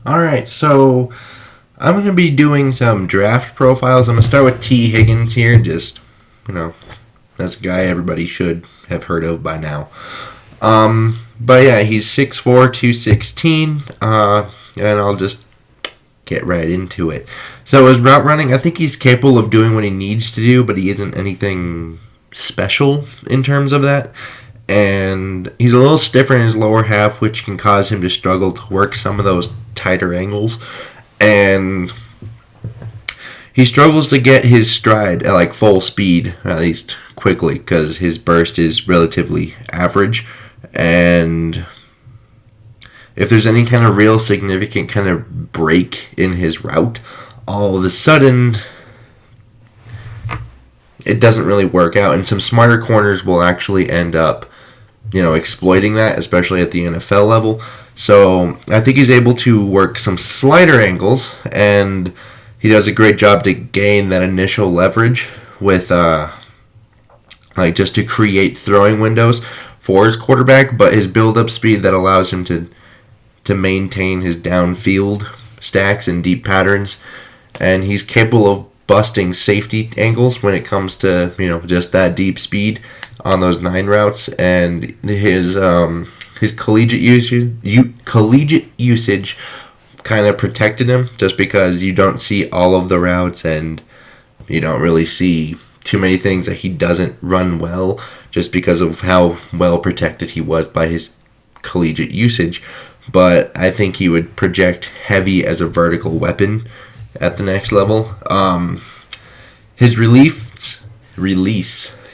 Alright, so I'm going to be doing some draft profiles. I'm going to start with Tee Higgins here. Just, you know, that's a guy everybody should have heard of by now. But yeah, he's 6'4", 216, and I'll just get right into it. So his route running, I think he's capable of doing what he needs to do, but he isn't anything special in terms of that. And he's a little stiffer in his lower half, which can cause him to struggle to work some of those tighter angles. And he struggles to get his stride at like full speed, at least quickly, because his burst is relatively average. And if there's any kind of real significant kind of break in his route, all of a sudden it doesn't really work out. And some smarter corners will actually end up, exploiting that, especially at the NFL level. So I think he's able to work some slider angles, and he does a great job to gain that initial leverage with, just to create throwing windows for his quarterback, but his build-up speed that allows him to maintain his downfield stacks and deep patterns, and he's capable of busting safety angles when it comes to just that deep speed on those 9 routes, and his collegiate usage kind of protected him, just because you don't see all of the routes and you don't really see too many things that he doesn't run well, just because of how well protected he was by his collegiate usage. But I think he would project heavy as a vertical weapon at the next level. His release,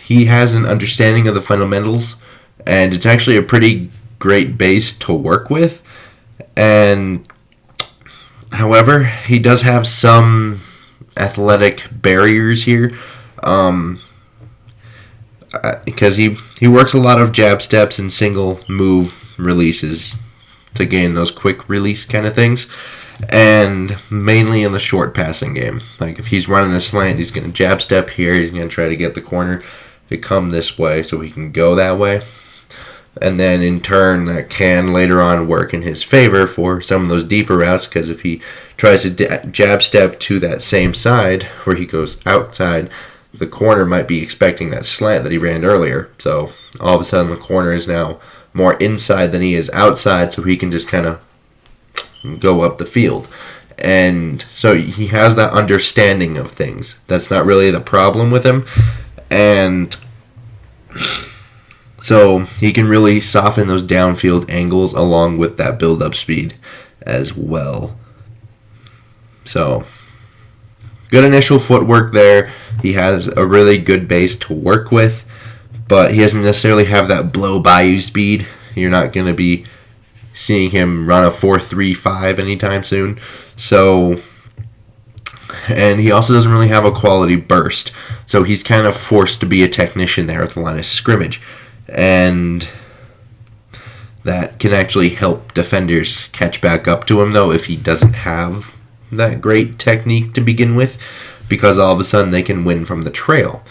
he has an understanding of the fundamentals, and it's actually a pretty great base to work with. And however, he does have some athletic barriers here, because he works a lot of jab steps and single move releases to gain those quick release kind of things, and mainly in the short passing game. Like if he's running a slant, he's going to jab step here, he's going to try to get the corner to come this way so he can go that way. And then in turn, that can later on work in his favor for some of those deeper routes, because if he tries to jab step to that same side where he goes outside, the corner might be expecting that slant that he ran earlier. So all of a sudden the corner is now more inside than he is outside, so he can just kind of go up the field. And so he has that understanding of things. That's not really the problem with him. And so he can really soften those downfield angles along with that build-up speed as well. So good initial footwork there. He has a really good base to work with, but he doesn't necessarily have that blow-by-you speed. You're not going to be seeing him run a 4.35 anytime soon. So, and he also doesn't really have a quality burst. So he's kind of forced to be a technician there at the line of scrimmage. And that can actually help defenders catch back up to him, though, if he doesn't have that great technique to begin with, because all of a sudden they can win from the trail.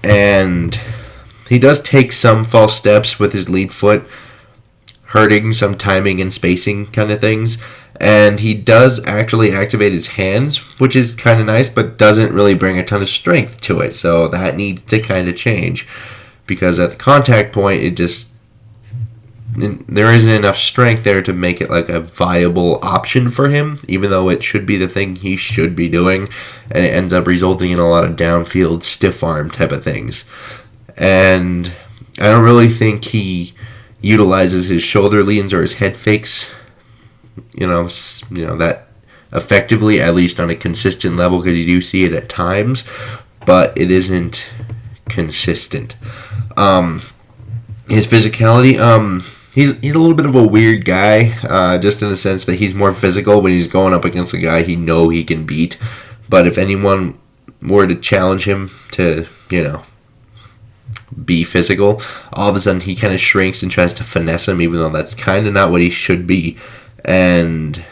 And he does take some false steps with his lead foot, hurting some timing and spacing kind of things. And he does actually activate his hands, which is kind of nice, but doesn't really bring a ton of strength to it. So that needs to kind of change, because at the contact point, there isn't enough strength there to make it like a viable option for him, even though it should be the thing he should be doing, and it ends up resulting in a lot of downfield stiff arm type of things. And I don't really think he utilizes his shoulder leans or his head fakes, that effectively, at least on a consistent level, because you do see it at times, but it isn't consistent. His physicality, he's a little bit of a weird guy, just in the sense that he's more physical when he's going up against a guy he can beat. But if anyone were to challenge him to, be physical, all of a sudden he kind of shrinks and tries to finesse him, even though that's kind of not what he should be. And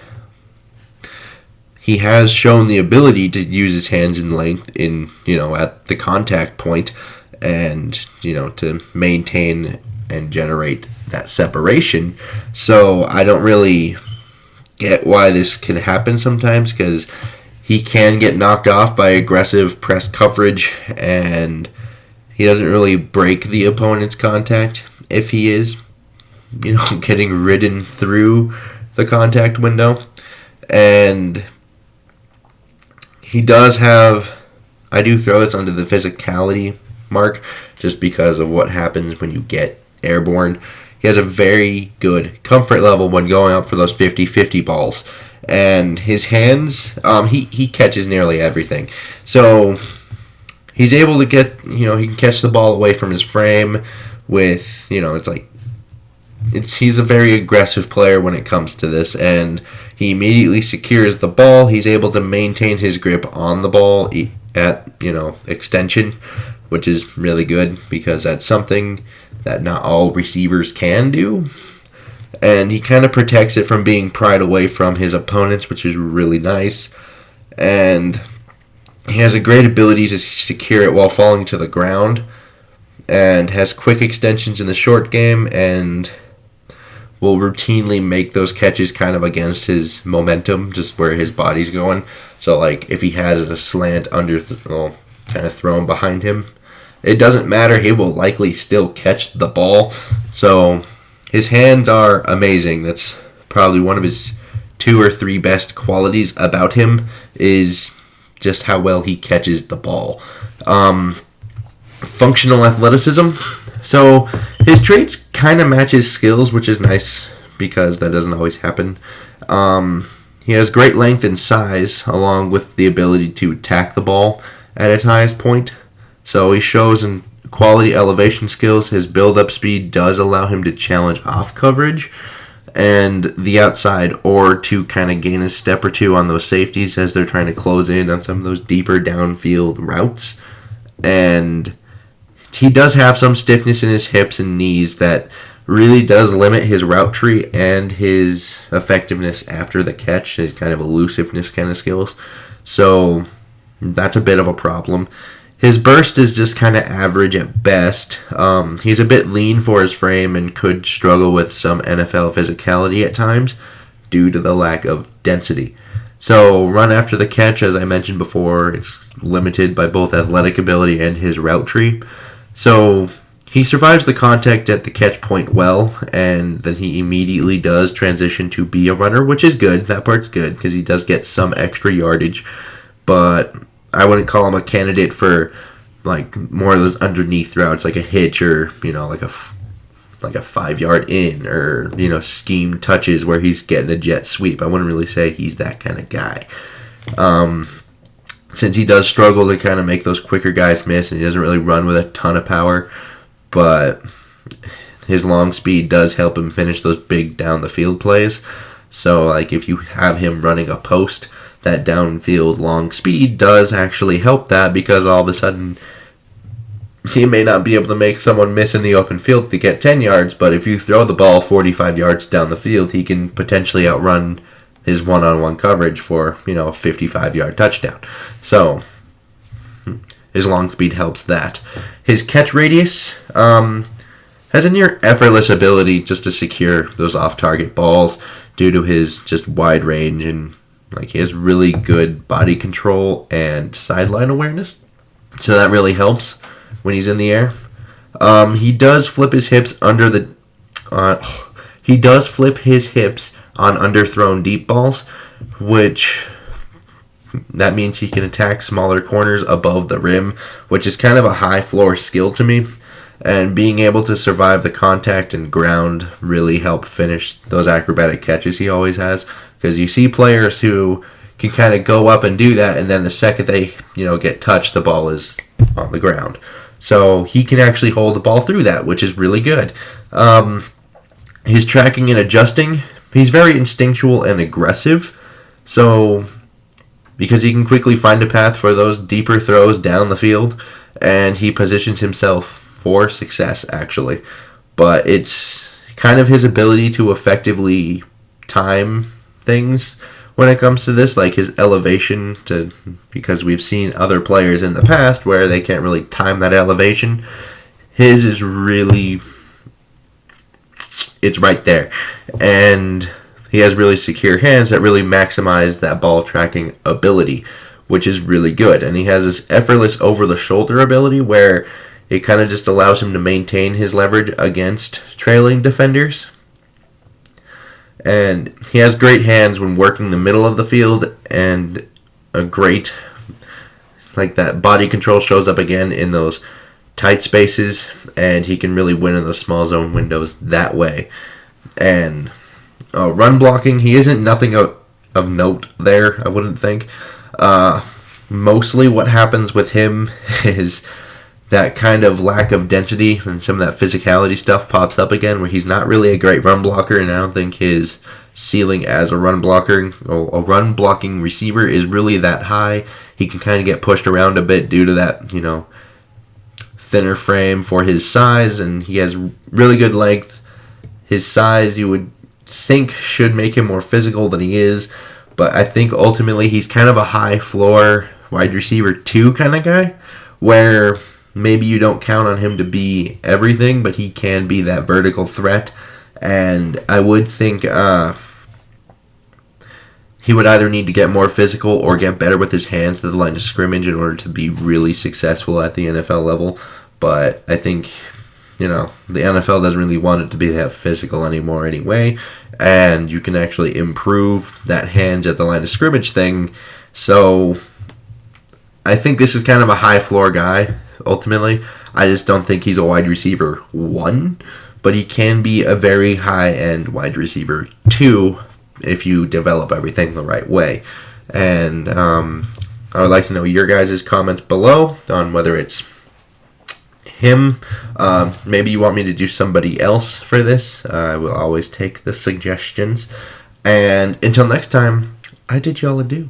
he has shown the ability to use his hands in length at the contact point, and to maintain and generate that separation. So I don't really get why this can happen sometimes, because he can get knocked off by aggressive press coverage, and he doesn't really break the opponent's contact if he is, getting ridden through the contact window. And he does have, I do throw this under the physicality mark, just because of what happens when you get airborne. He has a very good comfort level when going up for those 50-50 balls. And his hands, he catches nearly everything. So he's able to get, he can catch the ball away from his frame with, he's a very aggressive player when it comes to this. And he immediately secures the ball. He's able to maintain his grip on the ball at, extension, which is really good, because that's something that not all receivers can do. And he kind of protects it from being pried away from his opponents, which is really nice. And he has a great ability to secure it while falling to the ground, and has quick extensions in the short game, and will routinely make those catches kind of against his momentum, just where his body's going. So, like, if he has a slant kind of thrown behind him, it doesn't matter. He will likely still catch the ball. So his hands are amazing. That's probably one of his 2 or 3 best qualities about him, is just how well he catches the ball. Functional athleticism. So his traits kind of match his skills, which is nice, because that doesn't always happen. He has great length and size, along with the ability to attack the ball at its highest point. So he shows in quality elevation skills. His build-up speed does allow him to challenge off coverage and the outside, or to kind of gain a step or two on those safeties as they're trying to close in on some of those deeper downfield routes. And he does have some stiffness in his hips and knees that really does limit his route tree and his effectiveness after the catch, his kind of elusiveness kind of skills. So that's a bit of a problem. His burst is just kind of average at best. He's a bit lean for his frame and could struggle with some NFL physicality at times due to the lack of density. So run after the catch, as I mentioned before, it's limited by both athletic ability and his route tree. So he survives the contact at the catch point well, and then he immediately does transition to be a runner, which is good. That part's good, because he does get some extra yardage, but I wouldn't call him a candidate for like more of those underneath routes, like a hitch, or like a 5-yard in, or scheme touches where he's getting a jet sweep. I wouldn't really say he's that kind of guy. Since he does struggle to kind of make those quicker guys miss, and he doesn't really run with a ton of power, but his long speed does help him finish those big down the field plays. So like if you have him running a post, that downfield long speed does actually help that, because all of a sudden he may not be able to make someone miss in the open field to get 10 yards, but if you throw the ball 45 yards down the field, he can potentially outrun his one-on-one coverage for, a 55-yard touchdown. So his long speed helps that. His catch radius has a near effortless ability just to secure those off-target balls due to his just wide range, and he has really good body control and sideline awareness. So that really helps when he's in the air. He does flip his hips on underthrown deep balls, which that means he can attack smaller corners above the rim, which is kind of a high floor skill to me. And being able to survive the contact and ground really help finish those acrobatic catches he always has. Because you see players who can kind of go up and do that, and then the second they get touched, the ball is on the ground. So he can actually hold the ball through that, which is really good. His tracking and adjusting, he's very instinctual and aggressive. So because he can quickly find a path for those deeper throws down the field, and he positions himself for success, actually. But it's kind of his ability to effectively time things when it comes to this, like his elevation, because we've seen other players in the past where they can't really time that elevation. His is really, it's right there. And he has really secure hands that really maximize that ball tracking ability, which is really good. And he has this effortless over-the-shoulder ability where it kind of just allows him to maintain his leverage against trailing defenders. And he has great hands when working the middle of the field, and a great, like, that body control shows up again in those tight spaces, and he can really win in those small zone windows that way. And run blocking, he isn't nothing of note there, I wouldn't think. Mostly what happens with him is that kind of lack of density and some of that physicality stuff pops up again, where he's not really a great run blocker, and I don't think his ceiling as a run blocking receiver is really that high. He can kind of get pushed around a bit due to that, thinner frame for his size, and he has really good length. His size, you would think, should make him more physical than he is, but I think ultimately he's kind of a high floor wide receiver 2 kind of guy, where maybe you don't count on him to be everything, but he can be that vertical threat. And I would think he would either need to get more physical or get better with his hands at the line of scrimmage in order to be really successful at the NFL level. But I think, the NFL doesn't really want it to be that physical anymore anyway, and you can actually improve that hands at the line of scrimmage thing. So I think this is kind of a high floor guy, ultimately. I just don't think he's a wide receiver 1, but he can be a very high-end wide receiver 2 if you develop everything the right way. And I would like to know your guys' comments below on whether it's him. Maybe you want me to do somebody else for this. I will always take the suggestions. And until next time, I did y'all adieu.